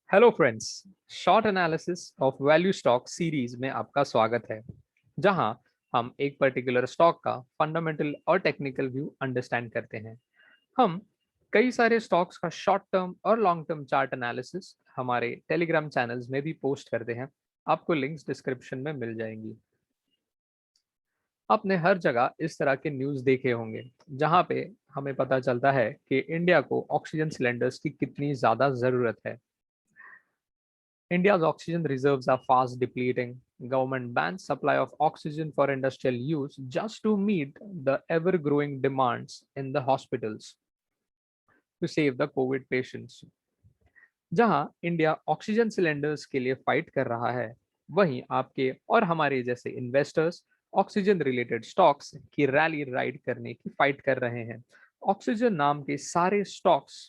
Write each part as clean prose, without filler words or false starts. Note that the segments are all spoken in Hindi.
Hello friends, short analysis of value stock series में आपका स्वागत है, जहां हम एक पर्टिकुलर स्टॉक का फंडामेंटल और टेक्निकल व्यू अंडरस्टैंड करते हैं। हम कई सारे स्टॉक्स का शॉर्ट टर्म और लॉन्ग टर्म चार्ट एनालिसिस हमारे टेलीग्राम चैनल्स में भी पोस्ट करते हैं। आपको लिंक्स डिस्क्रिप्शन में मिल जाएंगी। आपने हर जगह इस तरह के न्यूज़ देखे होंगे, जहां पे हमें पता चलता है कि इंडिया को ऑक्सीजन सिलेंडर्स की कितनी ज़्यादा ज़रूरत है। India's oxygen reserves are fast depleting. Government bans supply of oxygen for industrial use just to meet the ever-growing demands in the hospitals to save the COVID patients. जहां इंडिया ऑक्सीजन सिलेंडर्स के लिए फाइट कर रहा है, वहीं आपके और हमारे जैसे इन्वेस्टर्स ऑक्सीजन रिलेटेड स्टॉक्स की रैली राइड करने की फाइट कर रहे हैं। ऑक्सीजन नाम के सारे स्टॉक्स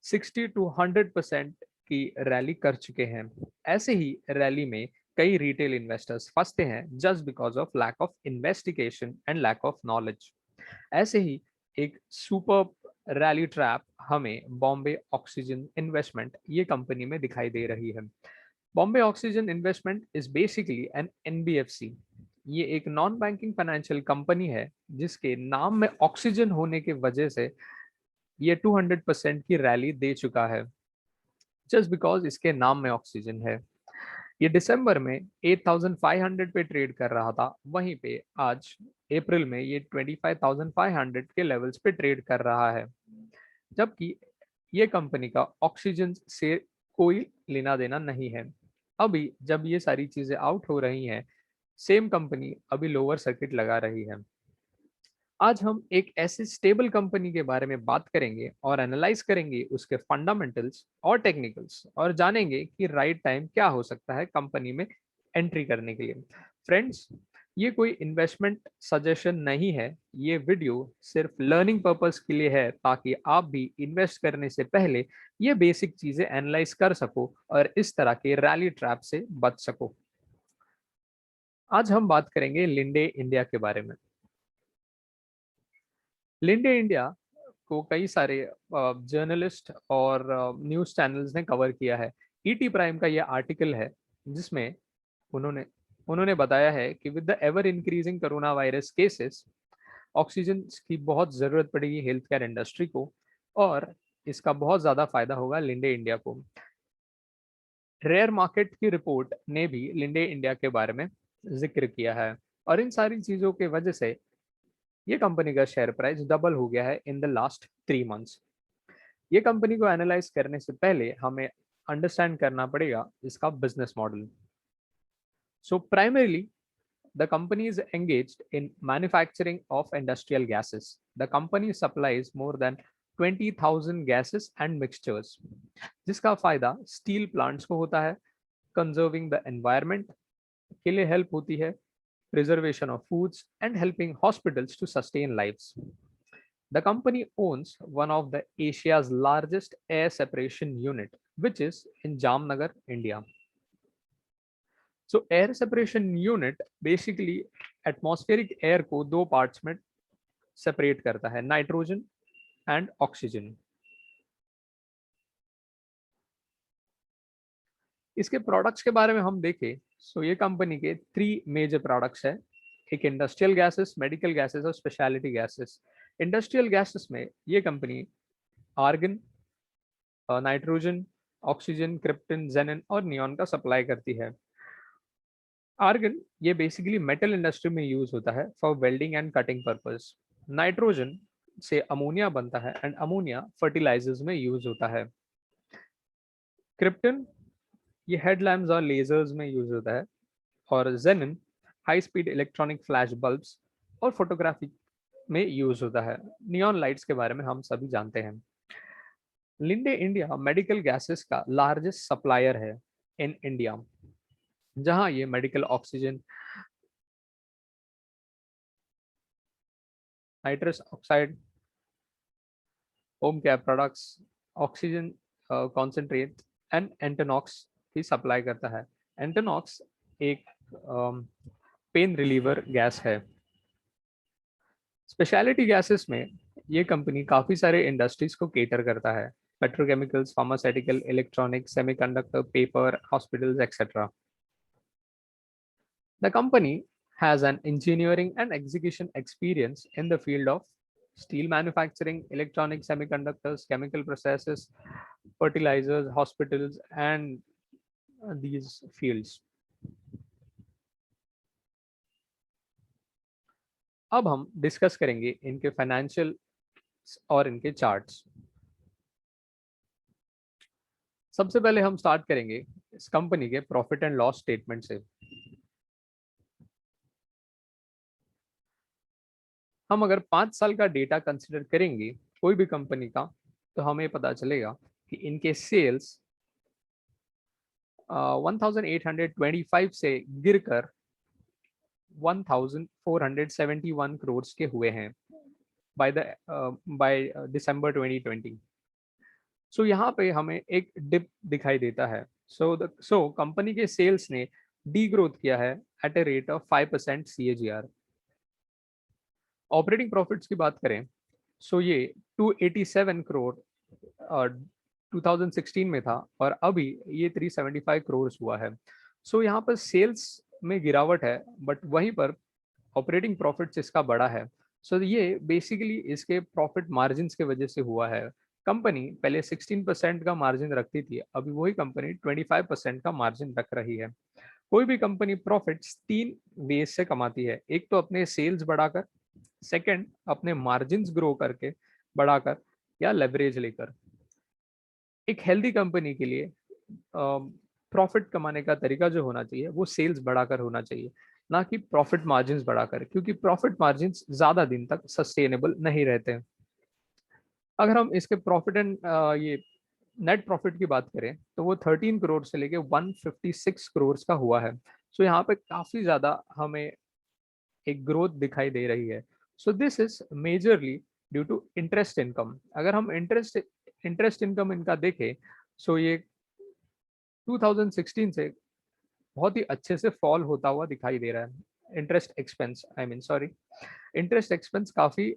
60 to 100% की रैली कर चुके हैं। ऐसे ही रैली में कई रिटेल इन्वेस्टर्स फंसते हैं just because of lack of investigation and lack of knowledge. ऐसे ही एक सुपर रैली ट्रैप हमें बॉम्बे ऑक्सीजन इन्वेस्टमेंट ये कंपनी में दिखाई दे रही है। Bombay oxygen investment is basically an NBFC. ये एक नॉन बैंकिंग फाइनेंशियल कंपनी है, जिसके नाम में ऑक्सीजन होने की वजह से ये 200% की रैली दे चुका है, जस्ट बिकॉज इसके नाम में ऑक्सीजन है। ये दिसंबर में 8500 पे ट्रेड कर रहा था, वहीं पे आज अप्रैल में ये 25500 के लेवल्स पे ट्रेड कर रहा है। जबकि ये कंपनी का ऑक्सीजन से कोई लेना देना नहीं है। अभी जब ये सारी चीजें आउट हो रही हैं, सेम कंपनी अभी लोअर सर्किट लगा रही है। आज हम एक ऐसे स्टेबल कंपनी के बारे में बात करेंगे और एनालाइज करेंगे उसके फंडामेंटल्स और टेक्निकल्स, और जानेंगे कि राइट टाइम क्या हो सकता है कंपनी में एंट्री करने के लिए। फ्रेंड्स, ये कोई इन्वेस्टमेंट सजेशन नहीं है। ये वीडियो सिर्फ लर्निंग पर्पस के लिए है, ताकि आप भी इन्वेस्ट करने से पहले ये बेसिक चीजें एनालाइज कर सको और इस तरह के रैली ट्रैप से बच सको। आज हम बात करेंगे लिंडे इंडिया के बारे में। लिंडे इंडिया को कई सारे जर्नलिस्ट और न्यूज़ चैनल्स ने कवर किया है। ईटी प्राइम का ये आर्टिकल है, जिसमें उन्होंने उन्होंने बताया है कि with the ever increasing corona virus cases, oxygen की बहुत ज़रूरत पड़ेगी हेल्थ केयर इंडस्ट्री को, और इसका बहुत ज़्यादा फायदा होगा लिंडे इंडिया को। रेयर मार्केट की रिपोर्ट ने भी लिंडे इंडिया के बारे में जिक्र किया है, और इन सारी चीज़ों की वजह से ये कंपनी का शेयर प्राइस डबल हो गया है इन द लास्ट 3 मंथ्स। ये कंपनी को एनालाइज करने से पहले हमें अंडरस्टैंड करना पड़ेगा इसका business model. So primarily the company is engaged in manufacturing of industrial gases. The company supplies more than 20,000 gases and mixtures, जिसका फायदा स्टील प्लांट्स को होता है, कंजर्विंग द एनवायरमेंट के लिए हेल्प होती है, preservation of foods, and helping hospitals to sustain lives. The company owns one of the Asia's largest air separation unit, which is in Jamnagar, India. So air separation unit basically atmospheric air को दो parts में separate करता है, नाइट्रोजन एंड ऑक्सीजन। इसके प्रोडक्ट्स के बारे में हम देखें, सो ये कंपनी के 3 मेजर प्रोडक्ट्स है। एक इंडस्ट्रियल गैसेस, मेडिकल गैसेस और स्पेशलिटी गैसेस। इंडस्ट्रियल गैसेस में ये company argon, nitrogen, oxygen, krypton, xenon और नियॉन का सप्लाई करती है। आर्गन ये बेसिकली मेटल इंडस्ट्री में यूज होता है for welding and cutting purpose. Nitrogen से अमोनिया बनता है एंड अमोनिया फर्टिलाइजर्स में यूज होता है। क्रिप्टन ये हेडलैम्प्स और लेजर्स में यूज होता है, और xenon high speed electronic flash bulbs और फोटोग्राफी में यूज होता है। नियॉन लाइट्स के बारे में हम सभी जानते हैं। लिंडे इंडिया मेडिकल गैसेस का लार्जेस्ट सप्लायर है इन इंडिया, जहां ये medical oxygen, nitrous oxide, home care products, oxygen concentrate and Entonox की सप्लाई करता है। एंटोनॉक्स एक पेन रिलीवर गैस है। स्पेशलिटी गैसेस में ये कंपनी काफ़ी सारे इंडस्ट्रीज को केटर करता है। petrochemicals, pharmaceutical, electronics, semiconductor, paper, hospitals, etc. The company has an engineering and execution experience in the field of steel manufacturing, electronic semiconductors, chemical processes, fertilizers, hospitals, and these fields. अब हम डिस्कस करेंगे इनके फाइनेंशियल और इनके चार्ट्स। सबसे पहले हम स्टार्ट करेंगे इस कंपनी के प्रॉफिट एंड लॉस स्टेटमेंट से। हम अगर 5 साल का डेटा कंसिडर करेंगे कोई भी कंपनी का, तो हमें पता चलेगा कि इनके सेल्स 1825 से गिरकर 1471 करोड़ के हुए हैं बाय दिसंबर 2020। सो यहाँ पे हमें एक डिप दिखाई देता है। सो कंपनी के सेल्स ने डी ग्रोथ किया है at a rate of 5% CAGR। Operating profits की बात करें, सो ये 287 करोड़ 2016 में था और अभी ये 375 करोड़ हुआ है। सो यहाँ पर सेल्स में गिरावट है, बट वहीं पर ऑपरेटिंग प्रॉफिट्स इसका बड़ा है। सो ये बेसिकली इसके प्रॉफिट मार्जिन की वजह से हुआ है। कंपनी पहले 16% का मार्जिन रखती थी, अभी वही कंपनी 25% का मार्जिन रख रही है। कोई भी कंपनी प्रॉफिट्स 3 वेज से कमाती है, एक तो अपने सेल्स बढ़ाकर, सेकंड अपने मार्जिन्स ग्रो करके बढ़ाकर, या लेवरेज लेकर। एक हेल्दी कंपनी के लिए प्रॉफिट कमाने का तरीका जो होना चाहिए वो सेल्स बढ़ाकर होना चाहिए, ना कि प्रॉफिट मार्जिन्स बढ़ाकर, क्योंकि प्रॉफिट मार्जिन्स ज्यादा दिन तक सस्टेनेबल नहीं रहते हैं। अगर हम इसके प्रॉफिट एंड ये नेट प्रॉफिट की बात करें, तो वो 13 करोड़ से लेके 156 करोड़ का हुआ है। सो यहाँ पे काफी ज्यादा हमें एक ग्रोथ दिखाई दे रही है। So this is majorly due to interest income. अगर हम इंटरेस्ट इनकम इनका देखें, सो ये 2016 से बहुत ही अच्छे से फॉल होता हुआ दिखाई दे रहा है। इंटरेस्ट एक्सपेंस काफी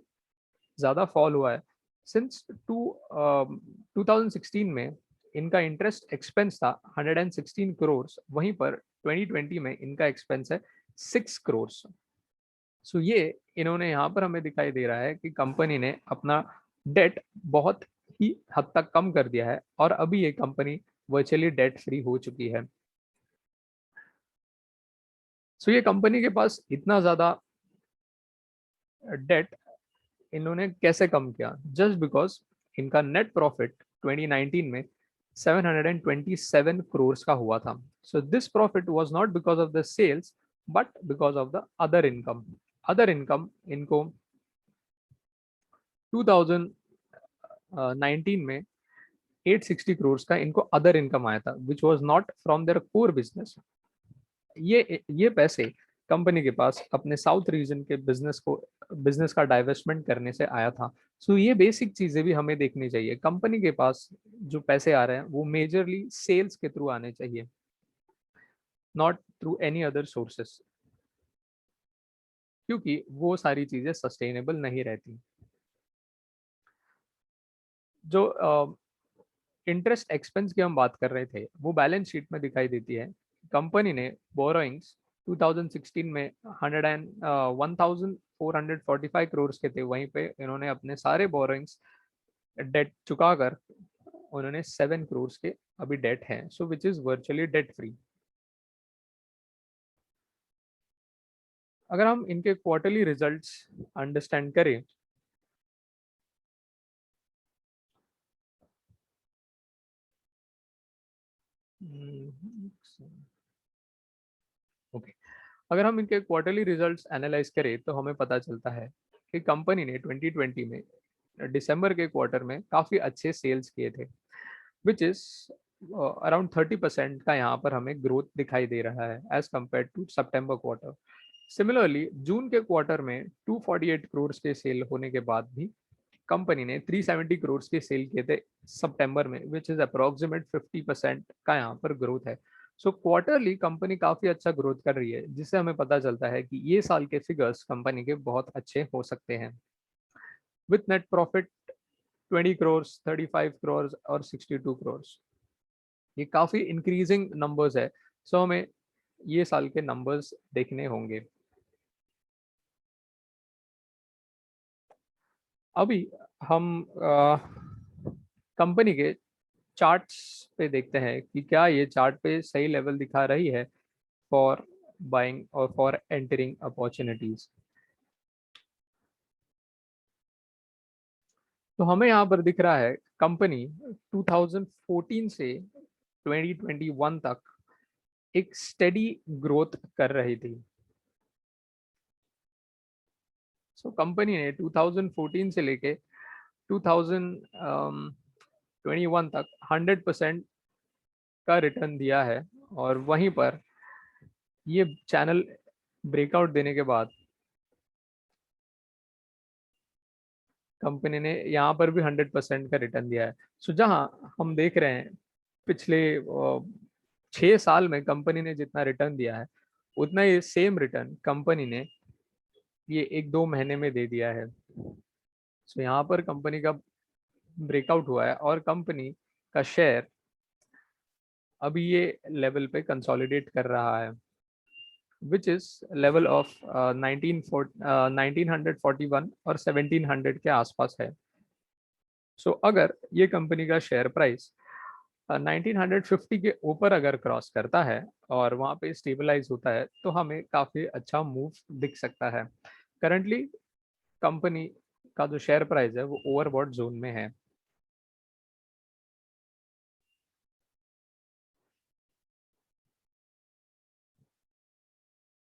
ज्यादा फॉल हुआ है। सिंस 2016 में इनका इंटरेस्ट एक्सपेंस था 116 करोड़, वहीं पर 2020 में इनका एक्सपेंस है 6 करोड़। सो ये इन्होंने यहाँ पर हमें दिखाई दे रहा है कि कंपनी ने अपना डेट बहुत ही हद तक कम कर दिया है और अभी ये कंपनी वर्चुअली डेट फ्री हो चुकी है। सो ये कंपनी के पास इतना ज्यादा डेट इन्होंने कैसे कम किया? जस्ट बिकॉज इनका नेट प्रॉफिट 2019 में 727 करोड़ का हुआ था। So this profit was not because of the sales but because of the other income. Other income इनको 2019 में 860 करोड़ का इनको अदर इनकम आया था, which was not from there core business. ये पैसे कंपनी के पास अपने साउथ रीजन के बिजनेस का डाइवेस्टमेंट करने से आया था। सो ये बेसिक चीजें भी हमें देखनी चाहिए। कंपनी के पास जो पैसे आ रहे हैं वो मेजरली सेल्स के थ्रू आने चाहिए, not through any other sources, क्योंकि वो सारी चीजें सस्टेनेबल नहीं रहती। जो इंटरेस्ट एक्सपेंस की हम बात कर रहे थे वो बैलेंस शीट में दिखाई देती है। कंपनी ने बोरोइंग्स 2016 में 1445 करोड़ के थे, वहीं पे इन्होंने अपने सारे बोरोइंग्स डेट चुकाकर उन्होंने 7 करोड़ के अभी डेट है। So which is virtually debt free. अगर हम इनके क्वार्टरली रिजल्ट्स अंडरस्टैंड करें, ओके, अगर हम इनके क्वार्टरली रिजल्ट्स एनालाइज करें तो हमें पता चलता है कि कंपनी ने 2020 में दिसंबर के क्वार्टर में काफी अच्छे सेल्स किए थे, विच इज अराउंड 30% का यहाँ पर हमें ग्रोथ दिखाई दे रहा है as compared to September quarter. Similarly जून के क्वार्टर में 248 करोड़ के सेल होने के बाद भी कंपनी ने 370 करोड़ के सेल किए थे सितंबर में, विच इज अप्रोक्सीमेट 50% का यहाँ पर ग्रोथ है। सो क्वार्टरली कंपनी काफी अच्छा ग्रोथ कर रही है, जिससे हमें पता चलता है कि ये साल के फिगर्स कंपनी के बहुत अच्छे हो सकते हैं। With net profit 20 crores, 35 crores और 62 crores। ये काफी इंक्रीजिंग नंबर्स है, सो हमें ये साल के नंबर्स देखने होंगे। अभी हम कंपनी के चार्ट्स पे देखते हैं कि क्या ये चार्ट पे सही लेवल दिखा रही है फॉर बाइंग और फॉर एंटरिंग अपॉर्चुनिटीज। तो हमें यहाँ पर दिख रहा है कंपनी 2014 से 2021 तक एक स्टेडी ग्रोथ कर रही थी। सो कंपनी ने 2014 से लेके 2021 तक 100% का रिटर्न दिया है, और वहीं पर ये चैनल ब्रेकआउट देने के बाद कंपनी ने यहाँ पर भी 100% का रिटर्न दिया है। सो जहाँ हम देख रहे हैं पिछले 6 साल में कंपनी ने जितना रिटर्न दिया है, उतना ये सेम रिटर्न कंपनी ने ये 1-2 महीने में दे दिया है। सो यहाँ पर कंपनी का ब्रेकआउट हुआ है और कंपनी का शेयर अभी ये लेवल पे कंसोलिडेट कर रहा है, विच इज लेवल ऑफ 1941 और 1700 के आसपास है। सो अगर ये कंपनी का शेयर प्राइस 1950 के ऊपर अगर क्रॉस करता है और वहाँ पे स्टेबलाइज होता है, तो हमें काफ़ी अच्छा मूव दिख सकता है। करंटली कंपनी का जो शेयर प्राइस है वो ओवरबॉट जोन में है।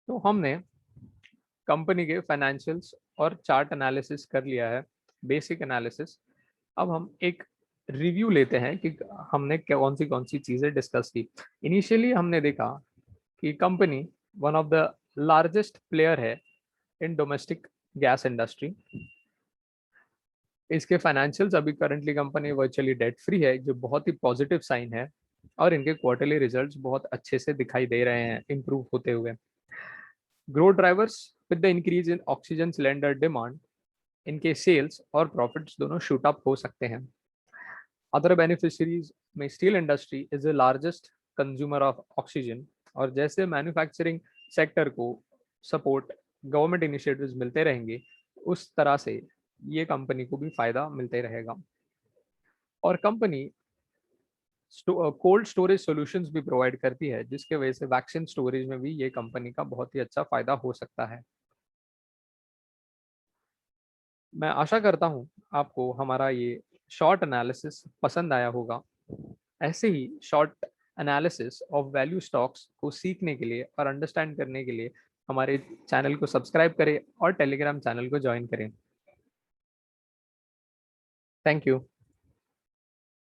तो हमने कंपनी के फाइनेंशियल्स और चार्ट एनालिसिस कर लिया है, बेसिक एनालिसिस। अब हम एक रिव्यू लेते हैं कि हमने कौन सी चीज़ें डिस्कस की। इनिशियली हमने देखा कि company one of the largest player है इन डोमेस्टिक गैस इंडस्ट्री। इसके फाइनेंशियल्स अभी currently company virtually debt free है, जो बहुत ही पॉजिटिव साइन है, और इनके क्वार्टरली रिजल्ट्स बहुत अच्छे से दिखाई दे रहे हैं इंप्रूव होते हुए। Growth drivers with the increase in oxygen cylinder demand, इनके सेल्स और प्रॉफिट्स दोनों शूट अप हो सकते हैं। अदर बेनिफिशियरीज में steel industry is the largest consumer of oxygen, और जैसे मैन्युफैक्चरिंग सेक्टर को सपोर्ट गवर्नमेंट इनिशिएटिव्स मिलते रहेंगे, उस तरह से ये कंपनी को भी फायदा मिलते रहेगा। और कंपनी कोल्ड स्टोरेज सॉल्यूशंस भी प्रोवाइड करती है, जिसके वजह से वैक्सीन स्टोरेज में भी ये कंपनी का बहुत ही अच्छा फायदा हो सकता है। मैं आशा करता हूँ आपको हमारा ये शॉर्ट एनालिसिस पसंद आया होगा। ऐसे ही short analysis of value stocks को सीखने के लिए और अंडरस्टैंड करने के लिए हमारे चैनल को सब्सक्राइब करें और टेलीग्राम चैनल को ज्वाइन करें। Thank you.